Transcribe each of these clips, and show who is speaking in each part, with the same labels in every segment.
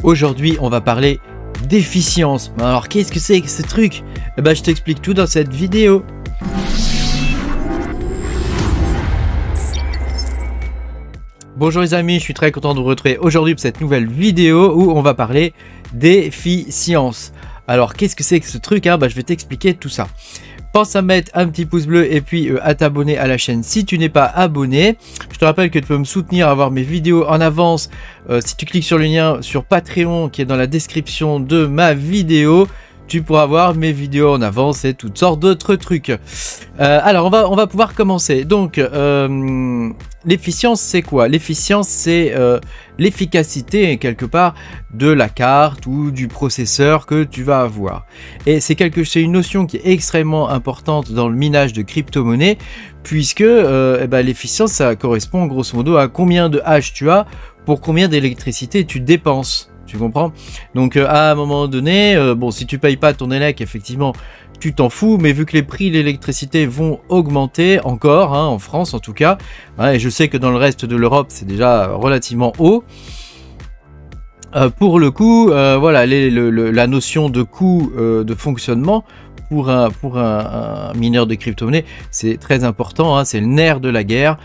Speaker 1: Aujourd'hui, on va parler d'efficience. Alors, qu'est-ce que c'est que ce truc? Eh ben, je t'explique tout dans cette vidéo. Bonjour les amis, je suis très content de vous retrouver aujourd'hui pour cette nouvelle vidéo où on va parler d'efficience. Alors, qu'est-ce que c'est que ce truc? Je vais t'expliquer tout ça. Pense à mettre un petit pouce bleu et puis à t'abonner à la chaîne si tu n'es pas abonné. Je te rappelle que tu peux me soutenir à voir mes vidéos en avance si tu cliques sur le lien sur Patreon qui est dans la description de ma vidéo. Tu pourras voir mes vidéos en avance et toutes sortes d'autres trucs. Alors on va pouvoir commencer. Donc l'efficience c'est quoi? L'efficience c'est l'efficacité quelque part de la carte ou du processeur que tu vas avoir. Et c'est une notion qui est extrêmement importante dans le minage de crypto-monnaies puisque l'efficience ça correspond grosso modo à combien de hash tu as pour combien d'électricité tu dépenses. Tu comprends? Donc à un moment donné, bon, si tu payes pas ton élec, effectivement, tu t'en fous, mais vu que les prix de l'électricité vont augmenter encore, en France en tout cas, et je sais que dans le reste de l'Europe, c'est déjà relativement haut. Pour le coup, voilà, la notion de coût de fonctionnement pour un mineur de crypto-monnaie, c'est très important, c'est le nerf de la guerre.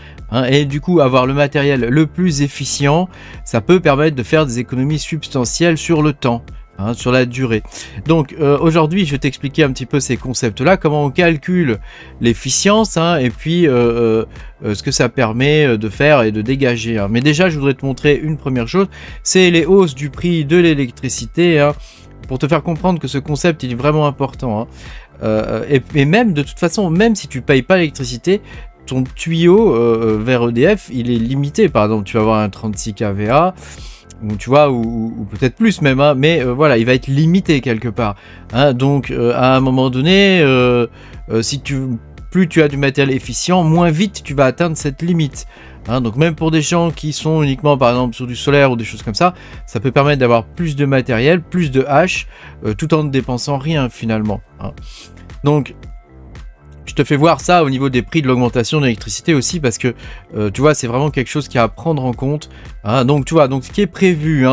Speaker 1: Et du coup, avoir le matériel le plus efficient, ça peut permettre de faire des économies substantielles sur le temps, sur la durée. Donc aujourd'hui, je vais t'expliquer un petit peu ces concepts-là, comment on calcule l'efficience, et puis ce que ça permet de faire et de dégager. Mais déjà, je voudrais te montrer une première chose, c'est les hausses du prix de l'électricité, pour te faire comprendre que ce concept il est vraiment important. Et même de toute façon, même si tu payes pas l'électricité, ton tuyau vers EDF il est limité. Par exemple, tu vas avoir un 36 kVA ou tu vois, ou peut-être plus même, mais voilà, il va être limité quelque part. Donc à un moment donné, plus tu as du matériel efficient, moins vite tu vas atteindre cette limite. Donc même pour des gens qui sont uniquement par exemple sur du solaire ou des choses comme ça, ça peut permettre d'avoir plus de matériel, plus de hash, tout en ne dépensant rien finalement. Donc je te fais voir ça au niveau des prix de l'augmentation de l'électricité aussi parce que tu vois, c'est vraiment quelque chose qui a à prendre en compte. Donc tu vois, donc ce qui est prévu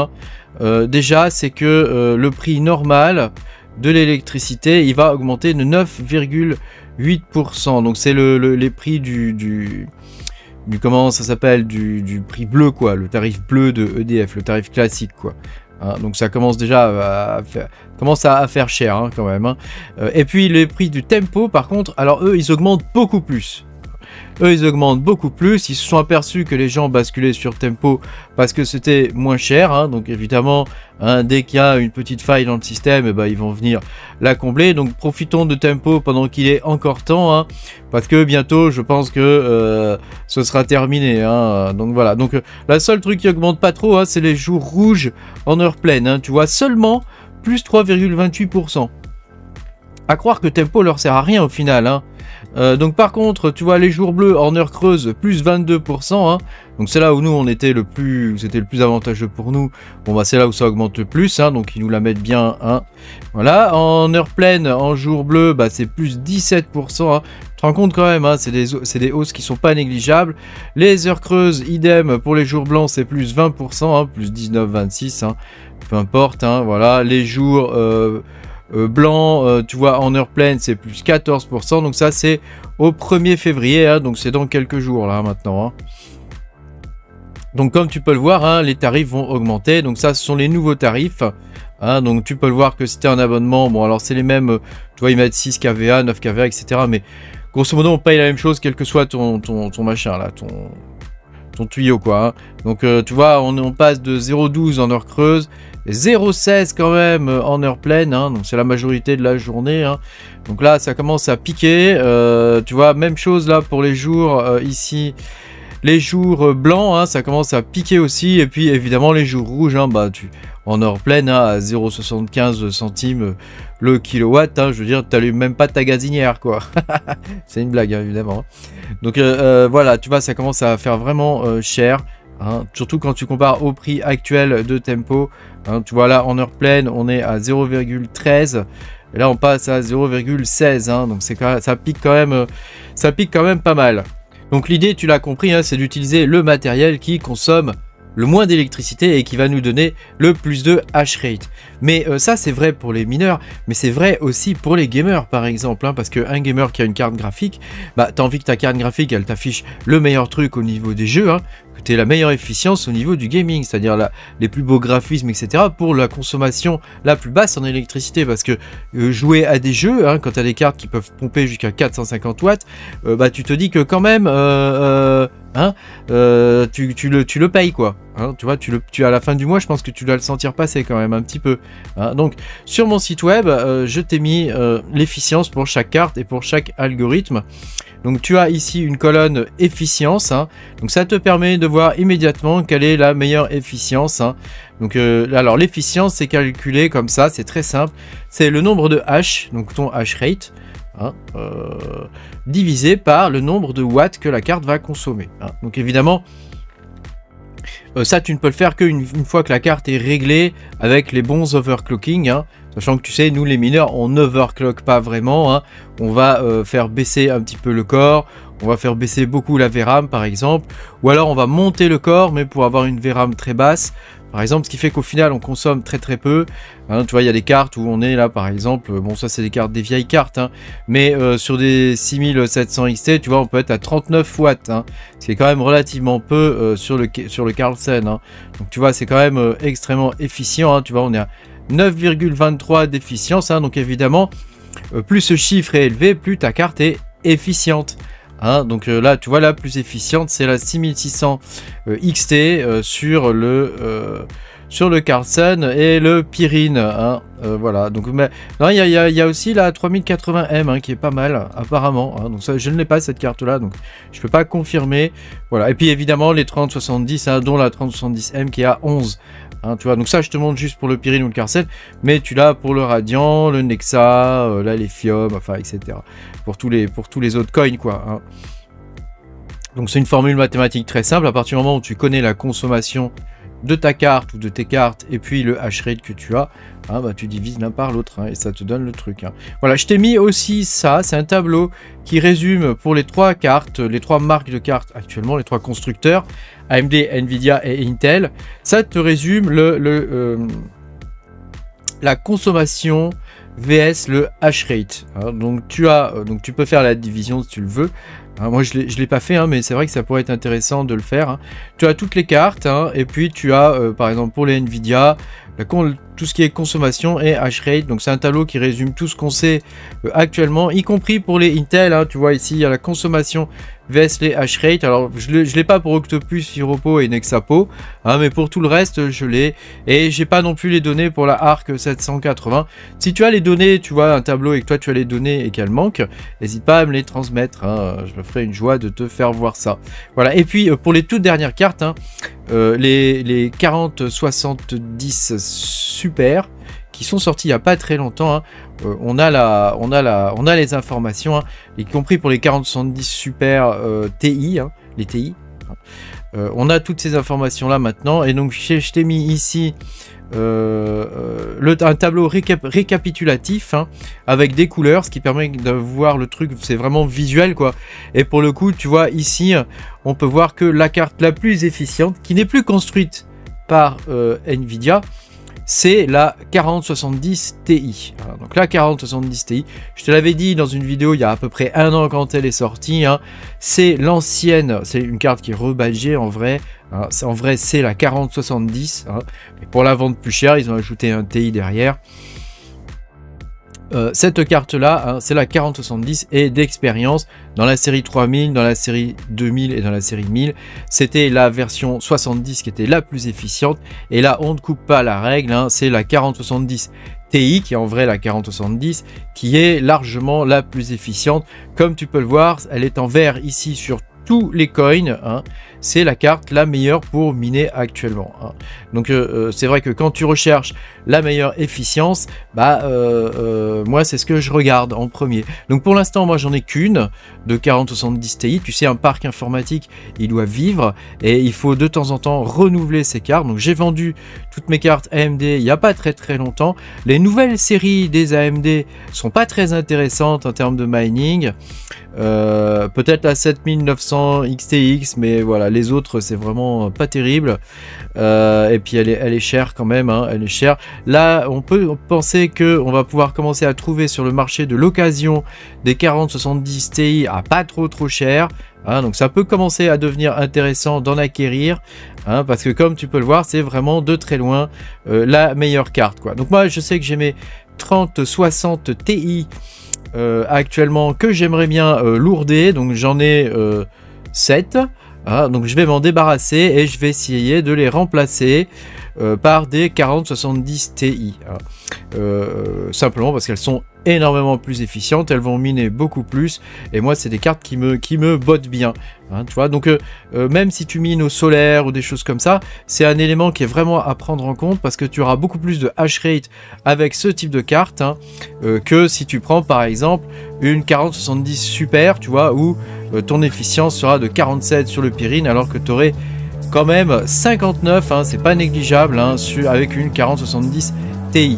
Speaker 1: déjà, c'est que le prix normal de l'électricité, il va augmenter de 9,8%. Donc c'est les prix du comment ça s'appelle, du prix bleu quoi, le tarif bleu de EDF, le tarif classique quoi. Donc ça commence déjà à faire cher quand même. Et puis les prix du tempo par contre, alors eux ils augmentent beaucoup plus. Ils se sont aperçus que les gens basculaient sur tempo parce que c'était moins cher, donc évidemment dès qu'il y a une petite faille dans le système, ils vont venir la combler. Donc profitons de tempo pendant qu'il est encore temps, parce que bientôt je pense que ce sera terminé, donc voilà. Donc la seule truc qui augmente pas trop, c'est les jours rouges en heure pleine, tu vois, seulement plus 3,28%. À croire que tempo leur sert à rien au final, donc par contre, tu vois, les jours bleus en heure creuse, plus 22%, donc c'est là où nous c'était le plus avantageux pour nous. Bon c'est là où ça augmente le plus, donc ils nous la mettent bien, voilà. En heure pleine, en jour bleu, c'est plus 17%, Tu te rends compte quand même, c'est des hausses qui sont pas négligeables. Les heures creuses, idem pour les jours blancs, c'est plus 20%, plus 19, 26, peu importe, voilà. Les jours blanc, tu vois, en heure pleine c'est plus 14%, donc ça c'est au 1er février, donc c'est dans quelques jours là maintenant. Donc comme tu peux le voir, les tarifs vont augmenter, donc ça ce sont les nouveaux tarifs, donc tu peux le voir que c'était un abonnement, bon alors c'est les mêmes, tu vois, ils mettent 6 kVA, 9 kVA, etc. Mais grosso modo on paye la même chose quel que soit ton machin là, ton tuyau quoi, donc tu vois, on passe de 0,12 en heure creuse, 0,16 quand même en heure pleine, donc c'est la majorité de la journée, donc là ça commence à piquer, tu vois, même chose là pour les jours ici, les jours blancs, ça commence à piquer aussi, et puis évidemment les jours rouges, en heure pleine à 0,75 centimes le kilowatt, je veux dire, t'allumes même pas ta gazinière quoi. C'est une blague évidemment. Donc voilà, tu vois, ça commence à faire vraiment cher, surtout quand tu compares au prix actuel de tempo, tu vois là en heure pleine on est à 0,13 et là on passe à 0,16, donc ça pique quand même pas mal. Donc l'idée, tu l'as compris, c'est d'utiliser le matériel qui consomme le moins d'électricité et qui va nous donner le plus de hash rate. Mais ça c'est vrai pour les mineurs, mais c'est vrai aussi pour les gamers par exemple, hein, parce qu'un gamer qui a une carte graphique, bah t'as envie que ta carte graphique elle t'affiche le meilleur truc au niveau des jeux, hein, que tu aies la meilleure efficience au niveau du gaming, c'est-à-dire les plus beaux graphismes, etc. pour la consommation la plus basse en électricité, parce que jouer à des jeux, hein, quand tu as des cartes qui peuvent pomper jusqu'à 450 watts, bah tu te dis que quand même, tu le payes quoi. Hein, tu vois, à la fin du mois, je pense que tu dois le sentir passer quand même un petit peu. Hein. Donc, sur mon site web, je t'ai mis l'efficience pour chaque carte et pour chaque algorithme. Donc, tu as ici une colonne efficience. Hein. Donc, ça te permet de voir immédiatement quelle est la meilleure efficience. Hein. Donc, alors l'efficience, c'est calculé comme ça, c'est très simple. C'est le nombre de hash, donc ton hash rate. Hein, divisé par le nombre de watts que la carte va consommer. Hein. Donc évidemment, ça tu ne peux le faire qu'une fois que la carte est réglée avec les bons overclocking. Hein. Sachant que tu sais, nous les mineurs, on n'overclock pas vraiment. Hein. On va faire baisser un petit peu le corps. On va faire baisser beaucoup la VRAM par exemple. Ou alors on va monter le corps, mais pour avoir une VRAM très basse. Par exemple, ce qui fait qu'au final, on consomme très peu. Hein, tu vois, il y a des cartes où on est là, par exemple. Bon, ça, c'est des cartes, des vieilles cartes. Hein, mais sur des 6700 XT, tu vois, on peut être à 39 watts. Hein, ce qui est quand même relativement peu sur le Carlsen. Hein. Donc, tu vois, c'est quand même extrêmement efficient. Hein, tu vois, on est à 9,23 d'efficience. Hein, donc, évidemment, plus ce chiffre est élevé, plus ta carte est efficiente. Hein, donc là, tu vois, la plus efficiente, c'est la 6600 XT sur le Carlsen et le Pyrrhine. Hein, voilà. Donc, il y a aussi la 3080M hein, qui est pas mal, apparemment. Hein, donc, ça, je ne l'ai pas cette carte-là, donc je peux pas confirmer. Voilà. Et puis, évidemment, les 3070, hein, dont la 3070M qui est à 11. Hein, tu vois, donc ça je te montre juste pour le Pyrrhine ou le Carlsen, mais tu l'as pour le Radiant, le Nexa, l'Alephium, enfin etc. Pour tous les autres coins quoi. Hein. Donc c'est une formule mathématique très simple, à partir du moment où tu connais la consommation de ta carte ou de tes cartes et puis le hash rate que tu as, hein, bah, tu divises l'un par l'autre hein, et ça te donne le truc. Hein. Voilà, je t'ai mis aussi ça, c'est un tableau qui résume pour les trois cartes, les trois marques de cartes actuellement, les trois constructeurs, AMD, Nvidia et Intel. Ça te résume la consommation vs le hash rate. Hein. Donc tu peux faire la division si tu le veux. Hein, moi je l'ai pas fait, hein, mais c'est vrai que ça pourrait être intéressant de le faire. Hein. Tu as toutes les cartes, hein, et puis tu as par exemple pour les Nvidia, tout ce qui est consommation et hash rate. Donc c'est un tableau qui résume tout ce qu'on sait actuellement, y compris pour les Intel. Hein, tu vois ici il y a la consommation vs les hash rate. Alors je l'ai pas pour Octopus, Firopo et Nexapo, hein, mais pour tout le reste je l'ai. Et j'ai pas non plus les données pour la Arc 780. Si tu as les données, tu vois un tableau et que toi tu as les données et qu'elles manquent, n'hésite pas à me les transmettre. Hein, je me ferai une joie de te faire voir ça. Voilà. Et puis pour les toutes dernières cartes, hein, les 4070 Super qui sont sortis il n'y a pas très longtemps. Hein. On a les informations, hein, y compris pour les 4070 Super TI, hein, les TI. On a toutes ces informations là maintenant, et donc je t'ai mis ici un tableau récapitulatif hein, avec des couleurs, ce qui permet de voir le truc, c'est vraiment visuel quoi. Et pour le coup, tu vois ici, on peut voir que la carte la plus efficiente, qui n'est plus construite par Nvidia, c'est la 4070 Ti. Voilà, donc la 4070 Ti, je te l'avais dit dans une vidéo il y a à peu près un an quand elle est sortie, hein, c'est l'ancienne, c'est une carte qui est rebadgée en vrai, hein, en vrai c'est la 4070, hein, mais pour la vendre plus cher, ils ont ajouté un Ti derrière. Cette carte là, hein, c'est la 4070 et d'expérience dans la série 3000, dans la série 2000 et dans la série 1000, c'était la version 70 qui était la plus efficiente, et là on ne coupe pas la règle, hein, c'est la 4070 Ti qui est en vrai la 4070 qui est largement la plus efficiente. Comme tu peux le voir, elle est en vert ici sur tous les coins, hein, c'est la carte la meilleure pour miner actuellement. Hein. Donc c'est vrai que quand tu recherches la meilleure efficience, bah moi c'est ce que je regarde en premier. Donc pour l'instant moi j'en ai qu'une de 4070 Ti. Tu sais, un parc informatique il doit vivre et il faut de temps en temps renouveler ses cartes. Donc j'ai vendu toutes mes cartes AMD il n'y a pas très longtemps. Les nouvelles séries des AMD sont pas très intéressantes en termes de mining. Peut-être la 7900 XTX, mais voilà, les autres c'est vraiment pas terrible. Et puis elle est chère quand même, hein, elle est chère. Là on peut penser que on va pouvoir commencer à trouver sur le marché de l'occasion des 4070 Ti à pas trop cher. Hein, donc ça peut commencer à devenir intéressant d'en acquérir, hein, parce que comme tu peux le voir, c'est vraiment de très loin la meilleure carte, quoi. Donc moi je sais que j'ai mes 3060 Ti actuellement que j'aimerais bien lourder, donc j'en ai 7. Ah, donc je vais m'en débarrasser et je vais essayer de les remplacer par des 4070 Ti. Simplement parce qu'elles sont énormément plus efficientes, elles vont miner beaucoup plus, et moi c'est des cartes qui me bottent bien, hein, tu vois. Donc même si tu mines au solaire ou des choses comme ça, c'est un élément qui est vraiment à prendre en compte, parce que tu auras beaucoup plus de hash rate avec ce type de carte, hein, que si tu prends par exemple une 4070 Super, tu vois, où ton efficience sera de 47 sur le Pyrrhine, alors que tu aurais quand même 59, hein, c'est pas négligeable, hein, avec une 4070 Ti.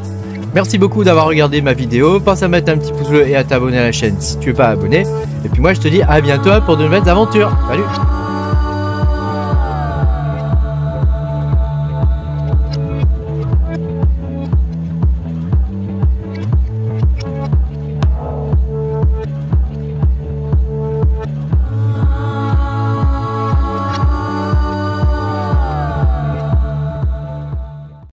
Speaker 1: Merci beaucoup d'avoir regardé ma vidéo, pense à mettre un petit pouce bleu et à t'abonner à la chaîne si tu n'es pas abonné. Et puis moi je te dis à bientôt pour de nouvelles aventures. Salut!